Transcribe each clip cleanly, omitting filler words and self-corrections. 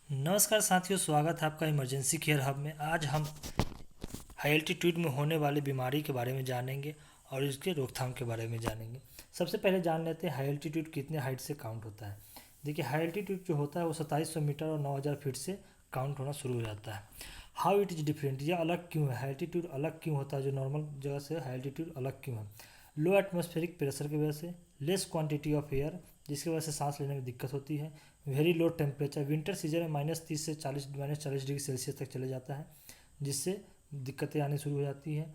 नमस्कार साथियों, स्वागत है आपका इमरजेंसी केयर हब में। आज हम हाई एल्टीट्यूड में होने वाली बीमारी के बारे में जानेंगे और इसके रोकथाम के बारे में जानेंगे। सबसे पहले जान लेते हैं हाई एल्टीट्यूड कितने हाइट से काउंट होता है। देखिए, हाई एल्टीट्यूड जो होता है वो 2700 मीटर और 9000 फीट से काउंट होना शुरू हो जाता है। हाउ इट इज़ डिफरेंट, ये अलग क्यों है, हाई एल्टीट्यूड अलग क्यों होता है, जो नॉर्मल जगह से हाई एल्टीट्यूड अलग क्यों है। लो एटमॉस्फेरिक प्रेशर की वजह से, लेस क्वांटिटी ऑफ एयर जिसकी वजह से सांस लेने में दिक्कत होती है, very low temperature, winter season में -30 से 40 -40 डिग्री सेल्सियस तक चले जाता है जिससे दिक्कतें आनी शुरू हो जाती है।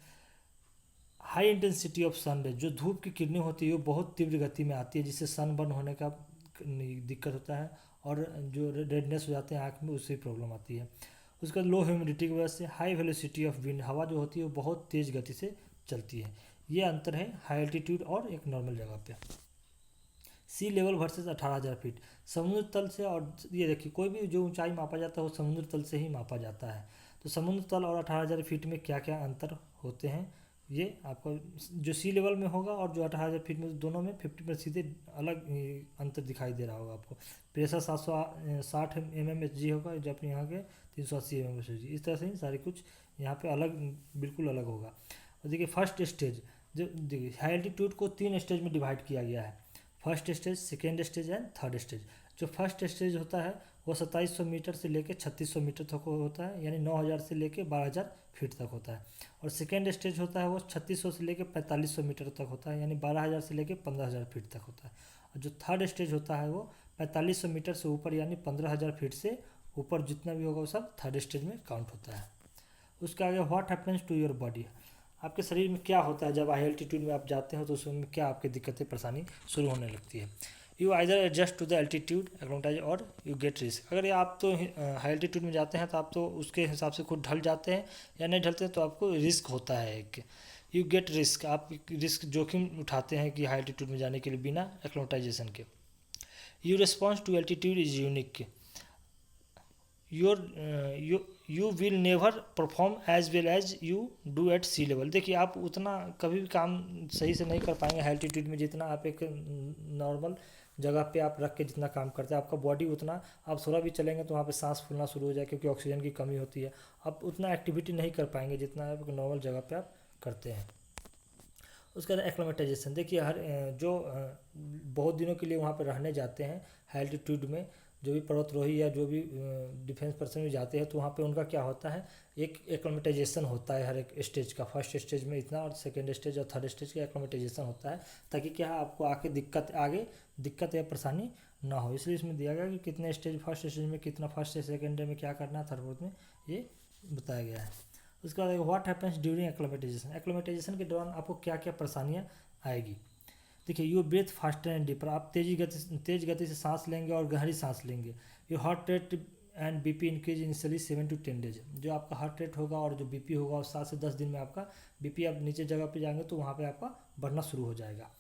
हाई इंटेंसिटी ऑफ सन रे, जो धूप की किरणें होती है वो बहुत तीव्र गति में आती है जिससे सन बर्न होने का दिक्कत होता है और जो रेडनेस हो जाते हैं आँख में, उससे प्रॉब्लम आती है। उसका लो ह्यूमिडिटी की वजह से, हाई वेलोसिटी ऑफ विंड, हवा जो होती है वो बहुत तेज़ गति से चलती है। ये अंतर है हाई एल्टीट्यूड और एक नॉर्मल जगह पे। सी लेवल वर्सेस 18,000 फीट, समुद्र तल से। और ये देखिए, कोई भी जो ऊंचाई मापा जाता है वो समुद्र तल से ही मापा जाता है। तो समुद्र तल और 18,000 फीट में क्या क्या अंतर होते हैं, ये आपको जो सी लेवल में होगा और जो 18,000 फीट में, दोनों में 50% सीधे अलग अंतर दिखाई दे रहा होगा आपको। प्रेशर 760 mmHg होगा जो अपने यहाँ के 380 mmHg, इस तरह से ही सारी कुछ यहाँ पे अलग, बिल्कुल अलग होगा। और देखिए फर्स्ट स्टेज, जो देखिए हाई एल्टीट्यूड को 3 स्टेज में डिवाइड किया गया है। First stage, second stage and third stage. जो फर्स्ट स्टेज होता है वो 2700 मीटर से लेकर 3600 मीटर तक होता है, यानी 9000 से लेकर 12000 फीट तक होता है। और सेकेंड स्टेज होता है वो 3600 से लेकर 4500 मीटर तक होता है, यानी 12000 से लेकर 15000 फीट तक होता है। और जो थर्ड स्टेज होता है वो 4500 मीटर से ऊपर, यानी 15000 फीट से ऊपर जितना भी होगा वो सब थर्ड स्टेज में काउंट होता है। उसके आगे, what happens to your body, आपके शरीर में क्या होता है जब हाई एल्टीट्यूड में आप जाते हो, तो उसमें क्या आपकी दिक्कतें परेशानी शुरू होने लगती है। You either adjust to the altitude acclimatise or you get risk, अगर ये आप तो हाई एल्टीट्यूड में जाते हैं तो आप तो उसके हिसाब से खुद ढल जाते हैं, या नहीं ढलते तो आपको रिस्क होता है एक। यू गेट रिस्क, आप रिस्क जोखिम उठाते हैं कि हाई एल्टीट्यूड में जाने के लिए बिना एक्रोमेटाइजेशन के। You response to altitude is unique, your you will never perform as well as you do at sea level. देखिए, आप उतना कभी भी काम सही से नहीं कर पाएंगे हाई एल्टीट्यूड में जितना आप एक नॉर्मल जगह पे आप रख के जितना काम करते हैं। आपका बॉडी उतना, आप थोड़ा भी चलेंगे तो वहाँ पे सांस फूलना शुरू हो जाए क्योंकि ऑक्सीजन की कमी होती है। आप उतना एक्टिविटी नहीं कर पाएंगे जितना आप नॉर्मल जगह पे आप करते हैं। उसके बाद एक्लोमेटाइजेशन, देखिए जो बहुत दिनों के लिए वहाँ पर रहने जाते हैं हाई एल्टीट्यूड में, जो भी पर्वतरोही या जो भी डिफेंस पर्सन भी जाते हैं, तो वहाँ पे उनका क्या होता है, एक एक्लोमेटाइजेशन होता है हर एक स्टेज का। फर्स्ट स्टेज में इतना और सेकेंड स्टेज और थर्ड स्टेज का एक्लोमेटाइजेशन होता है, ताकि क्या है, आपको आगे दिक्कत या परेशानी ना हो। इसलिए इसमें दिया गया कि कितने स्टेज, फर्स्ट स्टेज में कितना, फर्स्ट सेकेंड में क्या करना है, थर्ड फोर्थ में ये बताया गया है। उसके बाद what happens during acclimatisation, acclimatisation के दौरान आपको क्या क्या परेशानियाँ आएगी। देखिए, you breathe faster and deeper, आप तेज गति से सांस लेंगे और गहरी सांस लेंगे। Your heart rate and BP increase initially 7 to 10 days, जो आपका हार्ट रेट होगा और जो बीपी होगा और 7 से 10 दिन में आपका बीपी, आप नीचे जगह पे जाएंगे तो वहाँ पे आपका बढ़ना शुरू हो जाएगा।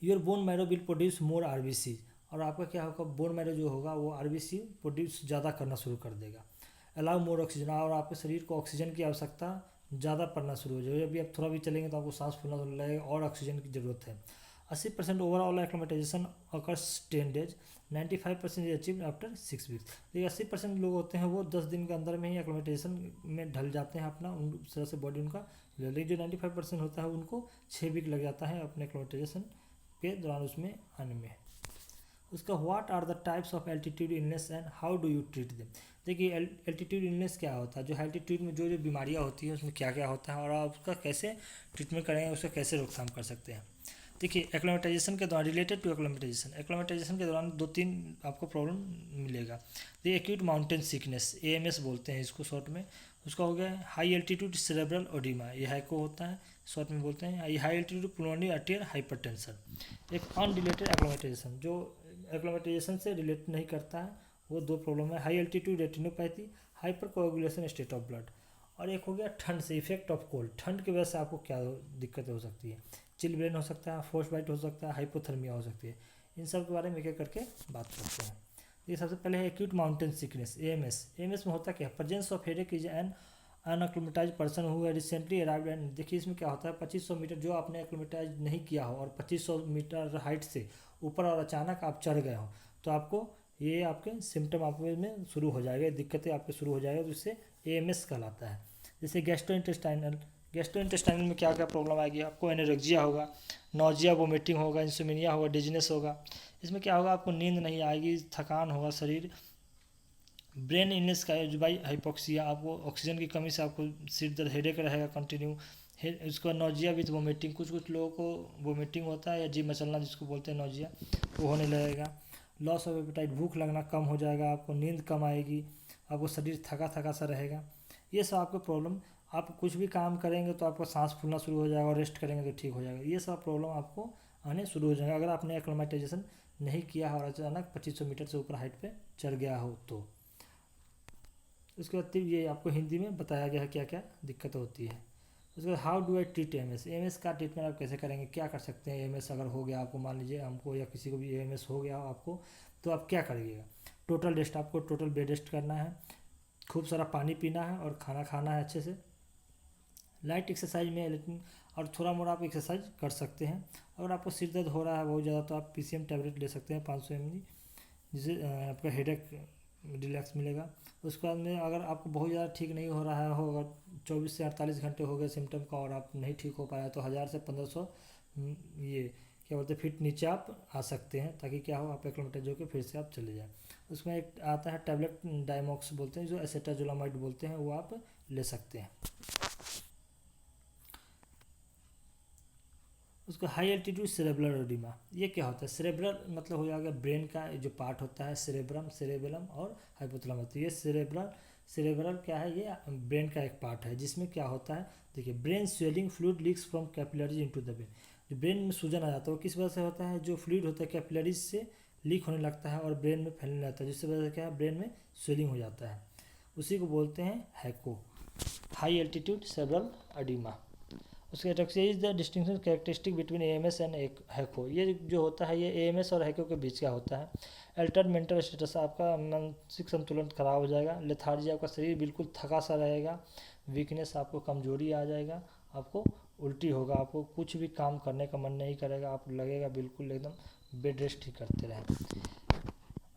Your bone marrow will produce more RBC, और आपका क्या होगा, बोन मैरो जो होगा वो आरबीसी प्रोड्यूस ज़्यादा करना शुरू कर देगा। अलाउ मोर ऑक्सीजन, और आपके शरीर को ऑक्सीजन की आवश्यकता ज़्यादा पड़ना शुरू हो जाएगी। अभी आप थोड़ा भी चलेंगे तो आपको सांस फूलना लगेगा और ऑक्सीजन की ज़रूरत है। 80% overall acclimatisation occurs 10 days, 95% is achieve after 6 weeks. तो 80% लोग होते हैं वो 10 दिन के अंदर में ही एक्लोमेटाइजेशन में ढल जाते हैं अपना, उस तरह से बॉडी उनका। लेकिन जो 95% होता है उनको 6 वीक लग जाता है अपने एक्लोमेटाइजेशन के दौरान उसमें आने में। उसका what are the types of altitude illness and how do you treat them. देखिए, एल्टीट्यूड इलनेस क्या होता है, जो एल्टीट्यूड में जो जो बीमारियाँ होती है उसमें क्या क्या होता है और आप उसका कैसे ट्रीटमेंट करेंगे, उसका कैसे रोकथाम कर सकते हैं। देखिए, एक्लोमेटाइजेशन के दौरान, रिलेटेड टू एक्लोमेटाइजेशन के दौरान 2-3 आपको प्रॉब्लम मिलेगा। ये एक्यूट माउंटेन सिकनेस, एएमएस बोलते हैं इसको शॉर्ट में। उसका हो गया हाई एल्टीट्यूड सेरेब्रल ओडिमा, ये हाइको होता है, शॉर्ट में बोलते हैं। ये हाई एल्टीट्यूड पुलोनी आर्टियर हाइपरटेंशन। एक अनरिलेटेड एक्लोमेटाइजेशन, जो एक्लोमेटाइजेशन से रिलेट नहीं करता है, वो 2 प्रॉब्लम है, high altitude retinopathy, hyper coagulation state of blood. और एक हो गया ठंड से, इफेक्ट ऑफ कोल्ड, ठंड की वजह से आपको क्या दिक्कतें हो सकती है। चिल ब्रेन हो सकता है, फोर्स बाइट हो सकता है, हाइपोथर्मिया हो सकती है। इन सब के बारे में एक एक करके बात करते हैं। ये सबसे पहले है acute mountain sickness, AMS. AMS में होता क्या है, presence of headache is an unacclimatised person who है रिसेंटली अराइव्ड एंड। देखिए, इसमें क्या होता है, 2500 मीटर जो आपने एक्लोमेटाइज नहीं किया हो और 2500 मीटर हाइट से ऊपर और अचानक आप चढ़ गए हो, तो आपको ये आपके सिम्टम आपके में शुरू हो जाएगा, दिक्कतें आपके शुरू हो जाएगा, तो इससे AMS कहलाता है। जैसे गैस्ट्रोइंटेस्टाइनल में क्या क्या प्रॉब्लम आएगी, आपको एनोरेक्सिया होगा, नोजिया, वोमिटिंग होगा, इंसोमिनिया होगा, डिजीनेस होगा। इसमें क्या होगा, आपको नींद नहीं आएगी, थकान होगा शरीर। ब्रेन इलनेस का जो भाई हाइपोक्सिया, आपको ऑक्सीजन की कमी से आपको सिर दर्द, हेडेक रहेगा कंटिन्यू। उसका नोजिया विथ वोमिटिंग, कुछ कुछ लोगों को वोमिटिंग होता है या जी मचलना जिसको बोलते हैं नोजिया, वो होने लगेगा। लॉस ऑफ एपेटाइट, भूख लगना कम हो जाएगा, आपको नींद कम आएगी, आपको शरीर थका थका सा रहेगा। ये सब आपको प्रॉब्लम, आप कुछ भी काम करेंगे तो आपका सांस फूलना शुरू हो जाएगा, और रेस्ट करेंगे तो ठीक हो जाएगा। ये सब प्रॉब्लम आपको आने शुरू हो जाएगा अगर आपने एक्लेमेटाइजेशन नहीं किया है और अचानक 2500 मीटर से ऊपर हाइट पे चढ़ गया हो तो। उसके बाद ये आपको हिंदी में बताया गया है क्या क्या दिक्कत होती है। उसके बाद how do I treat AMS का ट्रीटमेंट आप कैसे करेंगे, क्या कर सकते हैं। AMS अगर हो गया आपको, मान लीजिए हमको या किसी को भी AMS हो गया आपको, तो आप क्या करिएगा। टोटल रेस्ट, आपको टोटल बेड रेस्ट करना है, खूब सारा पानी पीना है और खाना खाना है अच्छे से। लाइट एक्सरसाइज में लेकिन, और थोड़ा मोड़ा आप एक्सरसाइज कर सकते हैं। अगर आपको सिर दर्द हो रहा है बहुत ज़्यादा तो आप PCM टैबलेट ले सकते हैं 500 mg, जिससे आपका हेडेक रिलैक्स मिलेगा। उसके बाद में अगर आपको बहुत ज़्यादा ठीक नहीं हो रहा है, हो अगर 24 से 48 घंटे हो गए सिम्टम का और आप नहीं ठीक हो पाया, तो 1000 से 1500 ये क्या बोलते हैं फीट नीचे आप आ सकते हैं, ताकि क्या हो, आप एक्लेमेटाइज होकर फिर से आप चले जाएँ। उसमें एक आता है टैबलेट, डायमॉक्स बोलते हैं, जो एसेटाजोलामाइड बोलते हैं, वो आप ले सकते हैं। उसको हाई एल्टीट्यूड सेरेब्रल एडिमा, ये क्या होता है। सेरेब्रल मतलब हो जाएगा ब्रेन का जो पार्ट होता है, सेरेब्रम, सेरेबेलम और हाइपोथैलेमस। तो ये सेरेब्रल क्या है, ये ब्रेन का एक पार्ट है, जिसमें क्या होता है, देखिए, brain swelling, fluid leaks from capillaries into the brain. जो ब्रेन में सूजन आ जाता है वो किस वजह से होता है, जो फ्लूइड होता है कैपिलरीज से लीक होने लगता है और ब्रेन में फैलने लगता है, जिससे वजह से क्या है, ब्रेन में स्वेलिंग हो जाता है। उसी को बोलते हैं HACE, high altitude cerebral oedema. उसके ataxia is the distinction characteristic between AMS and HACE. ये जो होता है ये AMS और हैको के बीच का होता है। अल्टर्ड मेंटल स्टेटस, आपका मानसिक संतुलन खराब हो जाएगा। लेथार्जी, आपका शरीर बिल्कुल थका सा रहेगा। वीकनेस, आपको कमजोरी आ जाएगा, आपको उल्टी होगा, आपको कुछ भी काम करने का मन नहीं करेगा, आपको लगेगा बिल्कुल एकदम बेड रेस्ट ही करते रहें।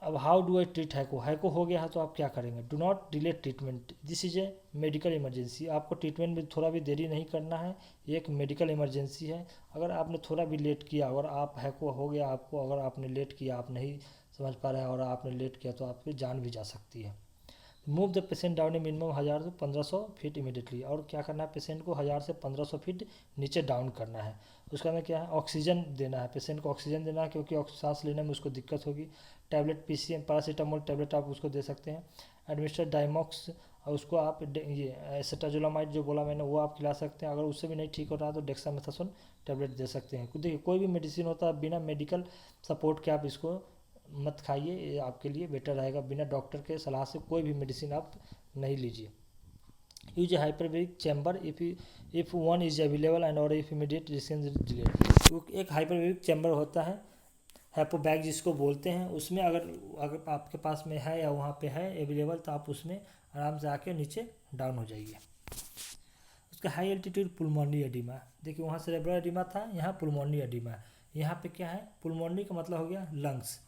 अब हाउ डू आई ट्रीट हैको हो गया है तो आप क्या करेंगे। Do not delay treatment, this is a medical emergency. आपको ट्रीटमेंट में थोड़ा भी देरी नहीं करना है, ये एक मेडिकल इमरजेंसी है। अगर आपने थोड़ा भी लेट किया, अगर आप हैको हो गया आपको, अगर आपने लेट किया, आप नहीं समझ पा रहे हैं और आपने लेट किया, तो आपकी जान भी जा सकती है। Move the patient down A minimum 1000 से 1500 फीट इमीडिएटली। और क्या करना है, पेशेंट को 1000 से 1500 फीट नीचे डाउन करना है। उसका में क्या है, ऑक्सीजन देना है, पेशेंट को ऑक्सीजन देना है, क्योंकि सांस लेने में उसको दिक्कत होगी। टैबलेट PCM पैरासीटामोल टैबलेट आप उसको दे सकते हैं। एडमिनिस्टर डायमॉक्स, और उसको आप ये एसेटाजोलामाइड जो बोला मैंने, वो आप खिला सकते हैं। अगर उससे भी नहीं ठीक हो रहा तो डेक्सामेथासोन टैबलेट दे सकते हैं। देखिए, कोई भी मेडिसिन होता है बिना मेडिकल सपोर्ट के आप इसको मत खाइए, ये आपके लिए बेटर रहेगा। बिना डॉक्टर के सलाह से कोई भी मेडिसिन आप नहीं लीजिए। Use hyperbaric chamber if one is available and और इफ इमीडिएट रिस्क डिलेड। एक हाइपरबेरिक चैम्बर होता है, हैपोबैग जिसको बोलते हैं, उसमें अगर आपके पास में है या वहाँ पे है अवेलेबल, तो आप उसमें आराम से आके नीचे डाउन हो जाइए। उसका हाई एल्टीट्यूड पुल्मोनरी एडिमा, देखिए वहाँ सेरेब्रल एडिमा था, यहाँ पुल्मोनरी एडिमा है। यहाँ पे क्या है, पुल्मोनरी का मतलब हो गया लंग्स।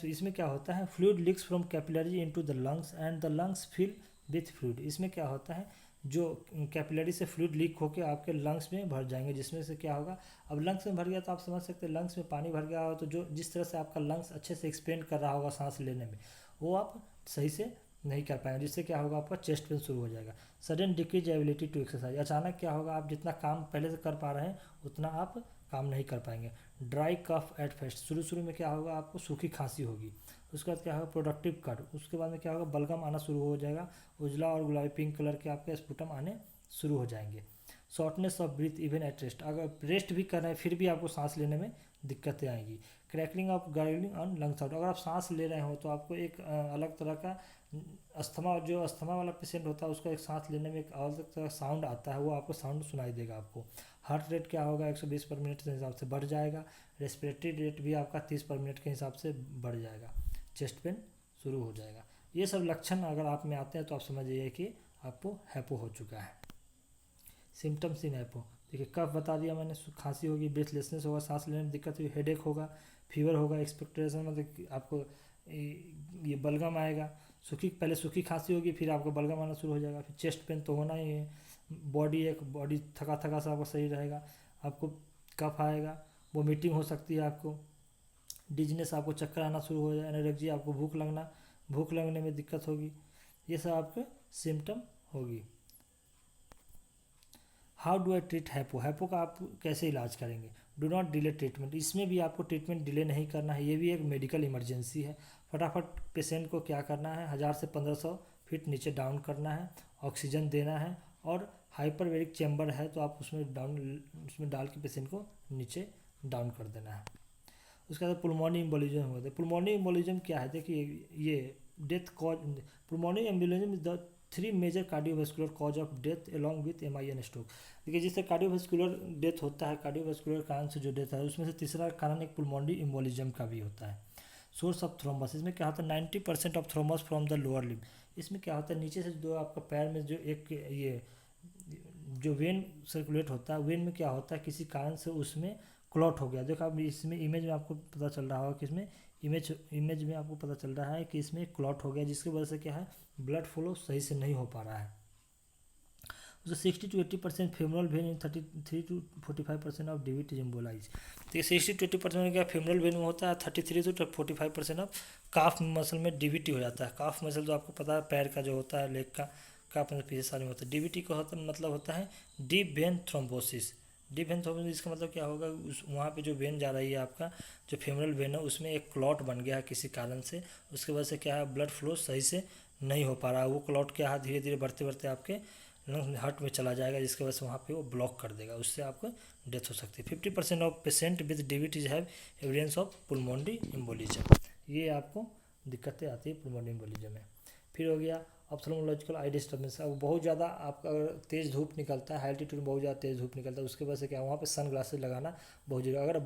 इसमें क्या होता है, fluid leaks from capillary into the lungs and the lungs fill with fluid. इसमें क्या होता है, जो कैपिलरी से फ्लूइड लीक होकर आपके लंग्स में भर जाएंगे, जिसमें से क्या होगा, अब लंग्स में भर गया तो आप समझ सकते हैं, लंग्स में पानी भर गया हो तो जो जिस तरह से आपका लंग्स अच्छे से एक्सपेंड कर रहा होगा सांस लेने में, वो आप सही से नहीं कर पाएंगे, जिससे क्या होगा, आपका चेस्ट पेन शुरू हो जाएगा। Sudden decrease ability to exercise, अचानक क्या होगा, आप जितना काम पहले से कर पा रहे हैं उतना आप काम नहीं कर पाएंगे। ड्राई कफ एट फर्स्ट, शुरू में क्या होगा, आपको सूखी खांसी होगी। उसके बाद क्या होगा, प्रोडक्टिव कट, उसके बाद में क्या होगा, बलगम आना शुरू हो जाएगा, उजला और गुलाबी पिंक कलर के आपके स्पुटम आने शुरू हो जाएंगे। Shortness of breath even at rest, अगर रेस्ट भी कर रहे हैं फिर भी आपको सांस लेने में दिक्कतें आएंगी। Crackling of gargling on lungs out, अगर आप सांस ले रहे हो तो आपको एक अलग तरह का अस्थमा वाला पेशेंट होता है, उसका एक सांस लेने में एक अलग तरह साउंड आता है, वो आपको साउंड सुनाई देगा। आपको हार्ट रेट क्या होगा, 120 पर मिनट के हिसाब से बढ़ जाएगा। रेस्पिरेटरी रेट भी आपका 30 पर मिनट के हिसाब से बढ़ जाएगा। चेस्ट पेन शुरू हो जाएगा। ये सब लक्षण अगर आप में आते हैं तो आप समझ जाइए कि आपको हैपो हो चुका है। सिम्टम्स इन हैपो, देखिए कफ बता दिया मैंने, खांसी होगी, ब्रेथलेसनेस होगा, सांस लेने में दिक्कत होगी, हेडेक होगा, फीवर होगा, एक्सपेक्टेशन मतलब कि आपको ये बलगम आएगा, पहले सूखी खांसी होगी, फिर आपको बलगम आना शुरू हो जाएगा, फिर चेस्ट पेन तो होना ही है, बॉडी थका थका सा आपको सही रहेगा, आपको कफ आएगा, वोमिटिंग हो सकती है आपको, डिजनेस, आपको चक्कर आना शुरू हो जाए, एनर्जी, आपको भूख लगने में दिक्कत होगी, ये सब आपके सिम्टम होगी। हाउ डू आई ट्रीट हैपो का आप कैसे इलाज करेंगे? डू नॉट डिले ट्रीटमेंट, इसमें भी आपको ट्रीटमेंट डिले नहीं करना है, ये भी एक मेडिकल इमरजेंसी है। फटाफट पेशेंट को क्या करना है, 1000 से 1500 फीट नीचे डाउन करना है, ऑक्सीजन देना है, और हाइपरबेरिक चैम्बर है तो आप उसमें डाल के पेशेंट को नीचे डाउन कर देना है। उसके बाद पुल्मोनी एम्बोलिज्म होता है। पुल्मोनी एम्बोलिज्म क्या है, देखिए ये death cause, pulmonary embolism is the 3 major cardiovascular cause of death along with MI and stroke. देखिए जिससे कार्डियोवास्कुलर डेथ होता है, कार्डियोवास्कुलर कारण से जो डेथ है, उसमें से तीसरा कारण एक पुल्मोनी एम्बोलिज्म का भी होता है। सोर्स ऑफ थ्रोम्बस, इसमें क्या होता है 90% of thrombus from the lower limb. इसमें क्या होता है नीचे से जो आपका पैर में जो एक ये जो वेन सर्कुलेट होता है, वेन में क्या होता है किसी कारण से उसमें क्लॉट हो गया। देखो आप इसमें इमेज में आपको पता चल रहा होगा कि इसमें इमेज में आपको पता चल रहा है कि इसमें क्लॉट हो गया, जिसकी वजह से क्या है ब्लड फ्लो सही से नहीं हो पा रहा है। उसे 60 to 80% femoral vein in 33 to 45% of DVT embolise. तो ये 60 to 80% क्या फेमरल वेन में होता है, 33 to 45% ऑफ काफ मसल में डीवीटी हो जाता है। काफ मसल जो आपको पता है पैर का जो होता है, लेग का काफ मसल पीछे सारे में होता है। डीवीटी का मतलब होता है deep vein thrombosis. Deep vein thrombosis इसका मतलब क्या होगा, उस वहाँ पे जो वेन जा रही है आपका जो फेमरल वेन है उसमें एक क्लॉट बन गया है किसी कारण से, उसकी वजह से क्या है ब्लड फ्लो सही से नहीं हो पा रहा है। वो क्लॉट क्या है धीरे धीरे बढ़ते बढ़ते आपके हार्ट में चला जाएगा, जिसकी वजह से वहाँ पे वो ब्लॉक कर देगा, उससे आपको डेथ हो सकती है। 50% of patient with DVTs have evidence of pulmonary embolism. ये आपको दिक्कतें आती है पुल्मोनरी एम्बोलिज्म में। फिर हो गया ऑप्थेल्मोलॉजिकल आई डिस्टर्बेंस। अब बहुत ज़्यादा आपका अगर तेज़ धूप निकलता है, हाई एल्टीट्यूड में बहुत ज़्यादा तेज़ धूप निकलता है, उसकी वजह से क्या वहाँ पे सन ग्लासेस लगाना बहुत जरूरी है। अगर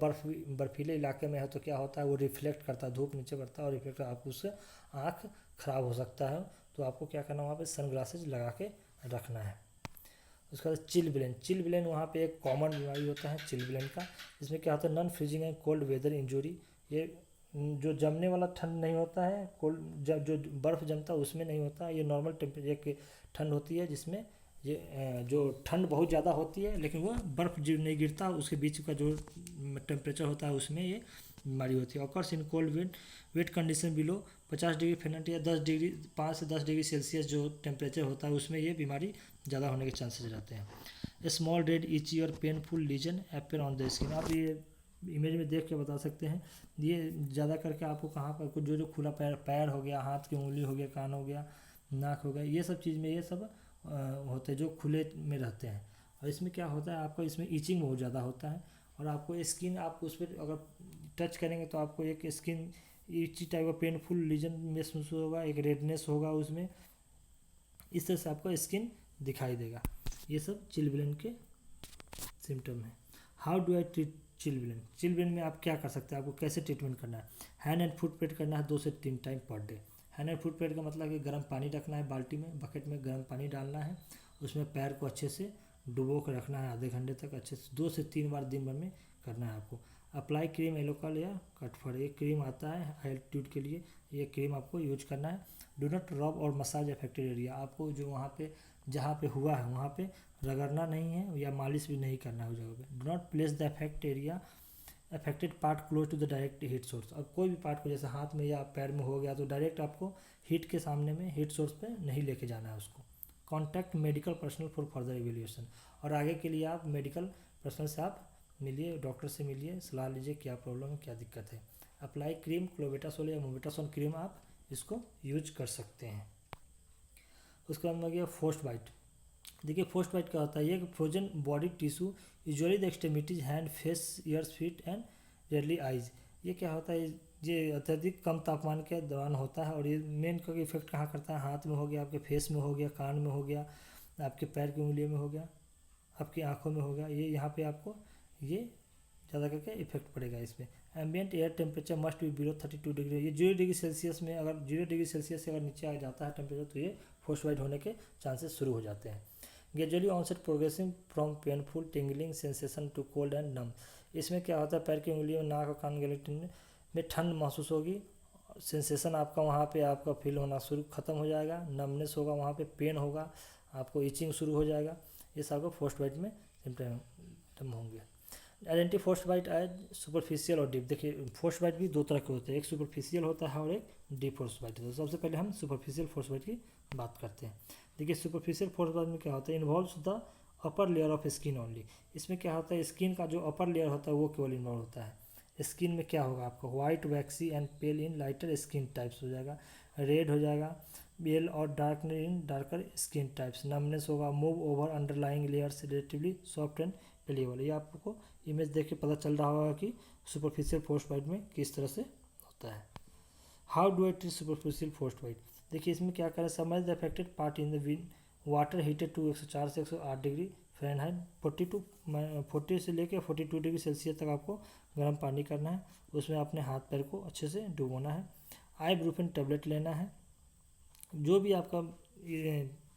बर्फीले इलाके में है तो क्या होता है वो रिफ्लेक्ट करता है, धूप नीचे पड़ता है और रिफ्लेक्ट आपको उससे आँख खराब हो सकता है, तो आपको क्या करना वहाँ पर सन ग्लासेज लगा के रखना है। उसके बाद चिल ब्लेन वहाँ पे एक कॉमन बीमारी होता है चिल ब्लेन का। इसमें क्या होता है non freezing and cold weather injury. ये जो जमने वाला ठंड नहीं होता है, कोल्ड जो बर्फ़ जमता है उसमें नहीं होता, ये नॉर्मल टेम्परेचर की ठंड होती है, जिसमें ये जो ठंड बहुत ज़्यादा होती है लेकिन वो बर्फ़ जो नहीं गिरता, उसके बीच का जो टेम्परेचर होता है उसमें ये बीमारी होती है। Occurs in cold wait condition below 50 degree Fahrenheit या 5 से 10 डिग्री सेल्सियस जो टेम्परेचर होता है उसमें ये बीमारी ज़्यादा होने के चांसेस रहते हैं। स्मॉल रेड इची और painful lesion appear on the skin. आप ये इमेज में देख के बता सकते हैं, ये ज़्यादा करके आपको कहाँ पर कुछ जो खुला पैर हो गया, हाथ की उंगली हो गया, कान हो गया, नाक हो गया, ये सब चीज़ में ये सब होते हैं जो खुले में रहते हैं। और इसमें क्या होता है आपको इसमें ईचिंग बहुत ज़्यादा होता है, और आपको स्किन आप उस पर अगर टच करेंगे तो आपको एक स्किन ईची टाइप का पेनफुल लीजन महसूस होगा, एक रेडनेस होगा उसमें, इस तरह से आपको स्किन दिखाई देगा। ये सब चिलब्लेन के सिम्टम है। How do I treat chilblain में आप क्या कर सकते हैं, आपको कैसे ट्रीटमेंट करना है। हैंड एंड फुट प्रेट करना है 2 से 3 time per day. Hand and foot parade का मतलब कि गर्म पानी रखना है, बाल्टी में बकेट में गर्म पानी डालना है, उसमें पैर को अच्छे से डुबो कर रखना है आधे घंटे तक, अच्छे से 2 से 3 बार दिन भर में करना है आपको। अप्लाई क्रीम एलोकल या कटफर, ये क्रीम आता है हाई एल्टीट्यूड के लिए, ये क्रीम आपको यूज करना है। डू नॉट रब और मसाज अफेक्टेड एरिया, आपको जो वहाँ पे जहाँ पे हुआ है वहाँ पे रगड़ना नहीं है या मालिश भी नहीं करना है उस जगह पे। Do not place the affected part close to the direct heat source. अब कोई भी पार्ट को जैसे हाथ में या पैर में हो गया तो डायरेक्ट आपको हीट के सामने में हीट सोर्स पे नहीं लेके जाना है उसको। Contact medical personnel for further evaluation, और आगे के लिए आप मेडिकल पर्सनल से आप मिलिए, डॉक्टर से मिलिए, सलाह लीजिए क्या प्रॉब्लम है क्या दिक्कत है। अप्लाई क्रीम क्लोबेटासोल या मोबेटासोल क्रीम आप इसको यूज कर सकते हैं। उसके बाद में गया फोस्ट बाइट। देखिए फोस्ट बाइट क्या होता है, ये frozen body tissue usually the extremities hand face years feet and rarely eyes. ये क्या होता है, ये अत्यधिक कम तापमान के दौरान होता है, और ये मेन का इफेक्ट कहाँ करता है, हाथ में हो गया, आपके फेस में हो गया, कान में हो गया, आपके पैर की उंगलियों में हो गया, आपकी आंखों में हो गया, ये यहाँ पे आपको ये ज़्यादा करके इफेक्ट पड़ेगा इसमें। Ambient air temperature must be below 32 degree. ये 0 डिग्री सेल्सियस में, अगर 0 डिग्री सेल्सियस से अगर नीचे आ जाता है टेम्परेचर तो ये फोस्ट बाइट होने के चांसेस शुरू हो जाते हैं। Gradually onset progressing from painful tingling sensation to cold and numb. इसमें क्या होता है पैर की उंगलियों, नाक और कान गले में ठंड महसूस होगी, सेंसेशन आपका वहाँ पे आपका फील होना शुरू ख़त्म हो जाएगा, नमनेस होगा, वहाँ पे पेन होगा, आपको इचिंग शुरू हो जाएगा। ये सब आपको फ्रॉस्ट बाइट में सिम्टम होंगे। Identify frostbite as superficial और डीप। देखिए फ्रॉस्ट बाइट भी दो तरह के होते हैं, एक सुपरफिशियल होता है और एक डीप फ्रॉस्ट बाइट होता है। सबसे पहले हम सुपरफिशियल फ्रॉस्ट बाइट की बात करते हैं। देखिए सुपरफिशियल फ्रॉस्ट बाइट में क्या होता है, involves the upper layer of skin only. इसमें क्या होता है, स्किन का जो अपर लेयर होता है वो केवल इन्वॉल्व होता है। स्किन में क्या होगा आपका, white waxy and pale in lighter skin types हो जाएगा, रेड हो जाएगा बेल और dark in darker skin types, numbness होगा, move over underlying layers relatively soft and palpable. ये आपको इमेज देख के पता चल रहा होगा कि सुपरफिशियल फ्रॉस्ट बाइट में किस तरह से होता है। How do I treat superficial frostbite. देखिए इसमें क्या करें, submerge the affected part in the wind water heated to 104 से 108 डिग्री फ़ारेनहाइट 40 से लेकर 42 डिग्री सेल्सियस तक आपको गर्म पानी करना है। उसमें अपने हाथ पैर को अच्छे से डुबोना है। आइब्रूफेन टेबलेट लेना है। जो भी आपका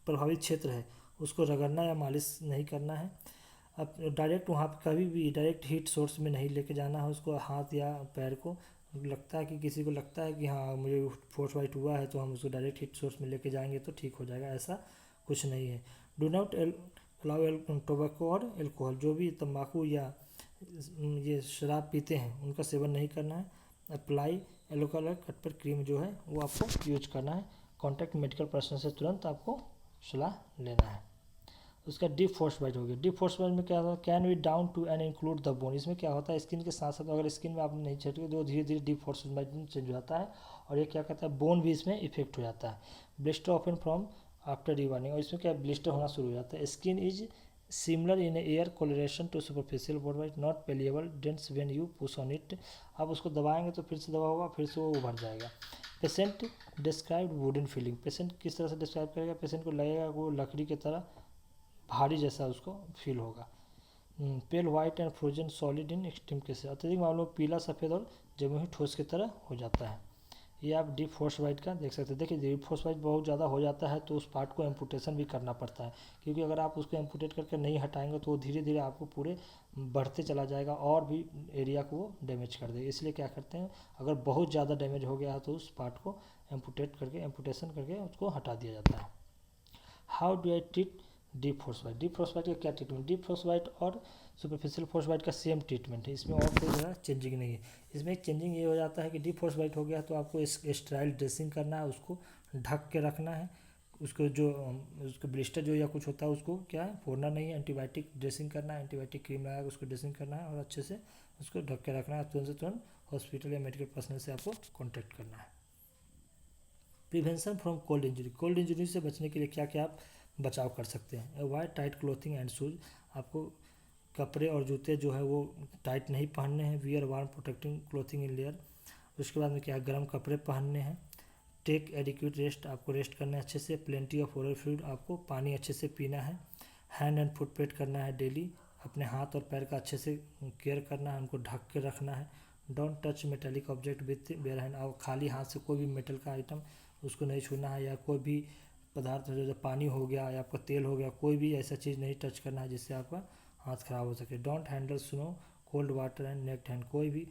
प्रभावित क्षेत्र है उसको रगड़ना या मालिश नहीं करना है। अब डायरेक्ट वहाँ पर कभी भी डायरेक्ट हीट सोर्स में नहीं लेके जाना है उसको, हाथ या पैर को। लगता है कि किसी को लगता है कि हाँ मुझे फ्रॉस्ट बाइट हुआ है तो हम उसको डायरेक्ट हीट सोर्स में लेके जाएंगे तो ठीक हो जाएगा, ऐसा कुछ नहीं है। डू नॉट अलाउ टोबैको और एल्कोहल। जो भी तंबाकू या ये शराब पीते हैं उनका सेवन नहीं करना है। अप्लाई एल्कोहल कट पर क्रीम जो है वो आपको यूज करना है। कॉन्टैक्ट मेडिकल पर्सन से तुरंत आपको सलाह लेना है। उसका डीप फ्रॉस्ट बाइट हो गया। डीप फ्रॉस्ट बाइट में क्या होता है, can be down to and include the bone. इसमें क्या होता है, स्किन के साथ साथ अगर स्किन में आपने नहीं छेड़े तो धीरे धीरे डीप फ्रॉस्ट बाइट में चेंज हो जाता है और ये क्या कहता है, बोन भी इसमें इफेक्ट हो जाता है। Blister open from after rewarming, और इसमें क्या ब्लिस्टर होना शुरू हो जाता है। Skin is similar in air colouration to superficial frostbite, not palpable dense when you push on it. आप उसको दबाएंगे तो फिर से दबा होगा, फिर से वो उभर जाएगा। Patient describe wooden feeling. Patient किस तरह से डिस्क्राइब करेगा, पेशेंट को लगेगा वो लकड़ी की तरह भारी जैसा उसको फील होगा। Pale white and frozen solid in extreme cases. अत्यधिक मामलों में पीला सफ़ेद और जमी हुई ठोस की तरह हो जाता है। ये आप डीप फ्रॉस्ट बाइट का देख सकते हैं। देखिए डीप फ्रॉस्ट बाइट बहुत ज़्यादा हो जाता है तो उस पार्ट को एम्पुटेशन भी करना पड़ता है, क्योंकि अगर आप उसको एम्पुटेट करके नहीं हटाएंगे तो वो धीरे धीरे आपको पूरे बढ़ते चला जाएगा और भी एरिया को वो डैमेज कर देगा। इसलिए क्या करते हैं, अगर बहुत ज़्यादा डैमेज हो गया है तो उस पार्ट को एम्पुटेशन करके उसको हटा दिया जाता है। How do I treat deep frostbite. Deep frostbite का क्या ट्रीटमेंट, डीप फ्रॉस्ट बाइट और सुपरफिशियल फ्रॉस्ट बाइट का सेम ट्रीटमेंट है, इसमें और कोई ज़्यादा चेंजिंग नहीं है। इसमें एक चेंजिंग ये हो जाता है कि डीप फ्रॉस्ट बाइट हो गया तो आपको स्टेराइल ड्रेसिंग करना है, उसको ढक के रखना है। उसको जो उसको ब्लिस्टर जो या कुछ होता है उसको क्या है फोड़ना नहीं है, एंटीबायोटिक ड्रेसिंग करना है, एंटीबायोटिक क्रीम लगा के उसको ड्रेसिंग करना है और अच्छे से उसको ढक के रखना है। तुरंत से तुरंत हॉस्पिटल या मेडिकल पर्सनल से आपको कॉन्टैक्ट करना है। Prevention from cold injury. Cold injury से बचने के लिए क्या क्या आप बचाव कर सकते हैं। Avoid tight clothing and shoes. आपको कपड़े और जूते जो है वो टाइट नहीं पहनने हैं। Wear warm protecting clothing in layer. उसके बाद में क्या गर्म कपड़े पहनने हैं। टेक एडिक्यूट रेस्ट, आपको रेस्ट करना है अच्छे से। प्लेंटी ऑफ ओरल फ्लूइड, आपको पानी अच्छे से पीना है। हैंड एंड फुट पेट करना है डेली। अपने हाथ और पैर का अच्छे से केयर करना है, उनको ढक के रखना है। Don't touch metallic object with bare hand. और खाली हाथ से कोई भी मेटल का आइटम उसको नहीं छूना है, या कोई भी पदार्थ जो पानी हो गया या आपका तेल हो गया, कोई भी ऐसा चीज़ नहीं टच करना है जिससे आपका हाथ खराब हो सके। Don't handle snow cold water and naked hand. कोई भी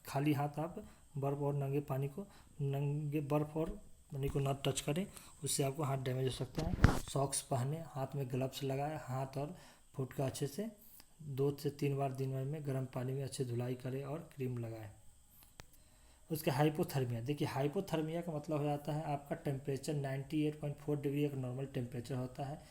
खाली हाथ आप बर्फ़ और नंगे बर्फ़ और पानी को ना टच करें, उससे आपको हाथ डैमेज हो सकता है। सॉक्स पहने, हाथ में ग्लव्स लगाए, हाथ और फुट का अच्छे से 2 से 3 बार दिन भर में गर्म पानी में अच्छे धुलाई करें और क्रीम लगाएं। उसके हाइपोथर्मिया। देखिए हाइपोथर्मिया का मतलब हो जाता है आपका टेम्परेचर 98.4 डिग्री एक नॉर्मल टेम्परेचर होता है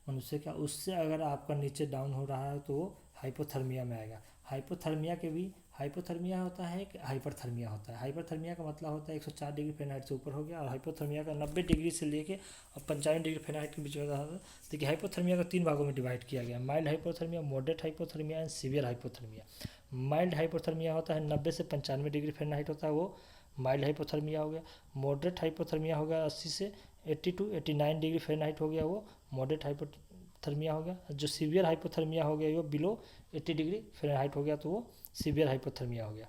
मनुष्य का, उससे अगर आपका नीचे डाउन हो रहा है तो वो हाइपोथर्मिया में आएगा। हाइपोथर्मिया होता है कि हाइपरथर्मिया होता है। हाइपरथर्मिया का मतलब होता है 104 डिग्री फ़ारेनहाइट से ऊपर हो गया, और हाइपोथर्मिया का 90 डिग्री से लेके और 55 डिग्री फ़ारेनहाइट के बीच में होता है। देखिए हाइपोथर्मिया को 3 भागों में डिवाइड किया गया, mild hypothermia, moderate hypothermia and severe hypothermia. Mild hypothermia होता है 90 से 95 डिग्री फ़ारेनहाइट होता है, वो माइल्ड हाइपोथर्मिया हो गया। मॉडरेट हाइपोथर्मिया हो गया 80 से 80 टू 89 डिग्री फ़ारेनहाइट हो गया, वो मॉडरेट हाइपोथर्मिया हो गया। जो सीवियर हाइपोथर्मिया हो गया वो बिलो 80 डिग्री फ़ारेनहाइट हो गया तो वो सीवियर हाइपोथर्मिया हो गया।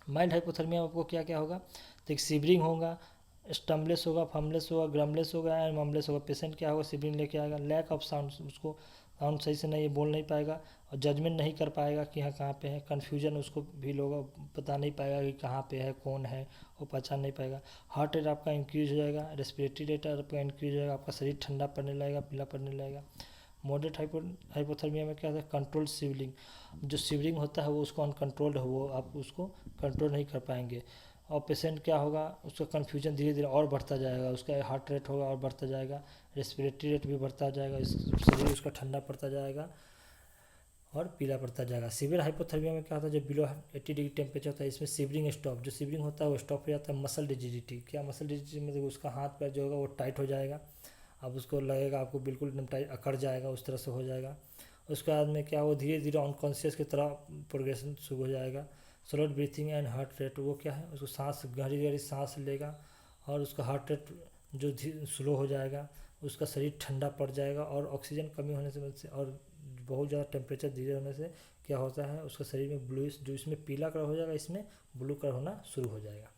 माइल्ड हाइपोथर्मिया में आपको क्या क्या होगा, तो एक सिवरिंग होगा, स्टमलेस होगा, फमलेस होगा, ग्रमलेस होगा एंड ममलेस होगा। पेशेंट क्या होगा, सिवरिंग लेके आएगा। लैक ऑफ साउंड, उसको साउंड सही से नहीं ये बोल नहीं पाएगा और जजमेंट नहीं कर पाएगा कि हाँ कहाँ पे है, कन्फ्यूजन उसको भी लोग बता नहीं पाएगा कि कहाँ पे है कौन है, वो पहचान नहीं पाएगा। हार्ट रेट आपका इंक्रीज हो जाएगा, रेस्पिरेटरी रेट आपका इंक्रीज हो जाएगा, आपका शरीर ठंडा पड़ने लगेगा, पीला पड़ने लगेगा। मॉडरेट हाइपोथर्मिया में क्या होता है, कंट्रोल सिवलिंग, जो सिवलिंग होता है वो उसको अनकंट्रोल्ड है, वो आप उसको कंट्रोल नहीं कर पाएंगे। और पेशेंट क्या होगा, उसका कन्फ्यूजन धीरे धीरे और बढ़ता जाएगा, उसका हार्ट रेट होगा और बढ़ता जाएगा, रेस्पिरेटरी रेट भी बढ़ता जाएगा, शरीर उसका ठंडा पड़ता जाएगा और पीला पड़ता जाएगा। सीवियर हाइपोथर्मिया में क्या होता है, जो बिलो 80 डिग्री टेम्परेचर होता है इसमें सिवरिंग स्टॉप, जो सिवरिंग होता है वो स्टॉप हो जाता है। मसल रिजिडिटी, क्या मसल रिजिडिटी मतलब उसका हाथ पैर जो होगा वो टाइट हो जाएगा, अब उसको लगेगा आपको बिल्कुल एकदम टाइट अकड़ जाएगा, उस तरह से हो जाएगा। उसके बाद में क्या वो धीरे धीरे अनकॉन्शियस की तरह प्रोग्रेशन शुरू हो जाएगा। Slowed breathing and heart rate, वो क्या है, उसको सांस गहरी गहरी सांस लेगा और उसका हार्ट रेट जो स्लो हो जाएगा, उसका शरीर ठंडा पड़ जाएगा और ऑक्सीजन कमी होने से और बहुत ज़्यादा टेम्परेचर धीरे होने से क्या होता है, उसका शरीर में ब्लूइश, जो इसमें पीला कलर हो जाएगा इसमें ब्लू कलर होना शुरू हो जाएगा।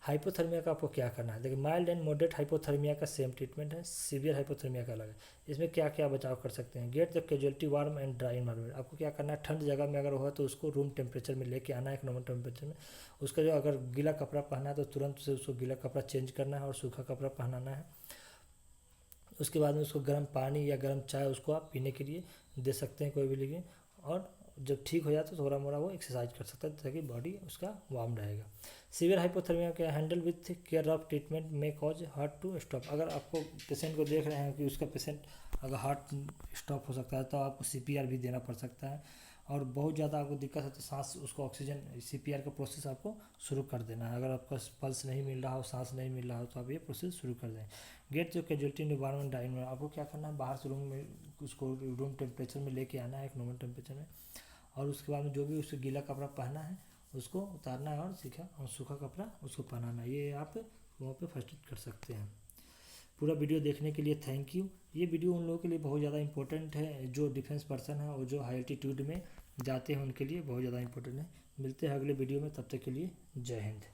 हाइपोथर्मिया का आपको क्या करना है, देखिए माइल्ड एंड मॉडरेट हाइपोथर्मिया का सेम ट्रीटमेंट है, सीवियर हाइपोथर्मिया का अलग है। इसमें क्या क्या बचाव कर सकते हैं, get the casualty warm and dry environment, आपको क्या करना है, ठंड जगह में अगर हुआ तो उसको रूम टेम्परेचर में लेके आना है, एक नॉर्मल टेम्परेचर में। उसका जो अगर गीला कपड़ा पहना है तो तुरंत से उसको गीला कपड़ा चेंज करना है और सूखा कपड़ा पहनाना है। उसके बाद में उसको गर्म पानी या गर्म चाय उसको आप पीने के लिए दे सकते हैं कोई भी लेकिन, और जब ठीक हो जाए तो थोड़ा मोड़ा वो एक्सरसाइज कर सकता है ताकि बॉडी उसका वार्म रहेगा। सीवियर हाइपोथर्मिया के handle with care of treatment में कॉज हार्ट टू स्टॉप, अगर आपको पेशेंट को देख रहे हैं कि उसका पेशेंट अगर हार्ट स्टॉप हो सकता है तो आपको सीपीआर भी देना पड़ सकता है, और बहुत ज़्यादा आपको दिक्कत है तो सांस उसको ऑक्सीजन सीपीआर का प्रोसेस आपको शुरू कर देना है। अगर आपका पल्स नहीं मिल रहा हो, सांस नहीं मिल रहा हो तो आप ये प्रोसेस शुरू कर दें। गेट जो कैजुअलिटी इन्वायरमेंट डाइन में आपको क्या करना है, बाहर से रूम में उसको रूम टेम्परेचर में लेके आना है, एक नॉर्मल टेम्परेचर में, और उसके बाद में जो भी उसको गीला कपड़ा पहना है उसको उतारना है और सूखा कपड़ा उसको पहनाना है। ये आप वहाँ पे फर्स्ट एड कर सकते हैं। पूरा वीडियो देखने के लिए थैंक यू। ये वीडियो उन लोगों के लिए बहुत ज़्यादा इंपॉर्टेंट है जो डिफेंस पर्सन है और जो हाई एल्टीट्यूड में जाते हैं उनके लिए बहुत ज़्यादा इंपॉर्टेंट है। मिलते हैं अगले वीडियो में, तब तक के लिए जय हिंद।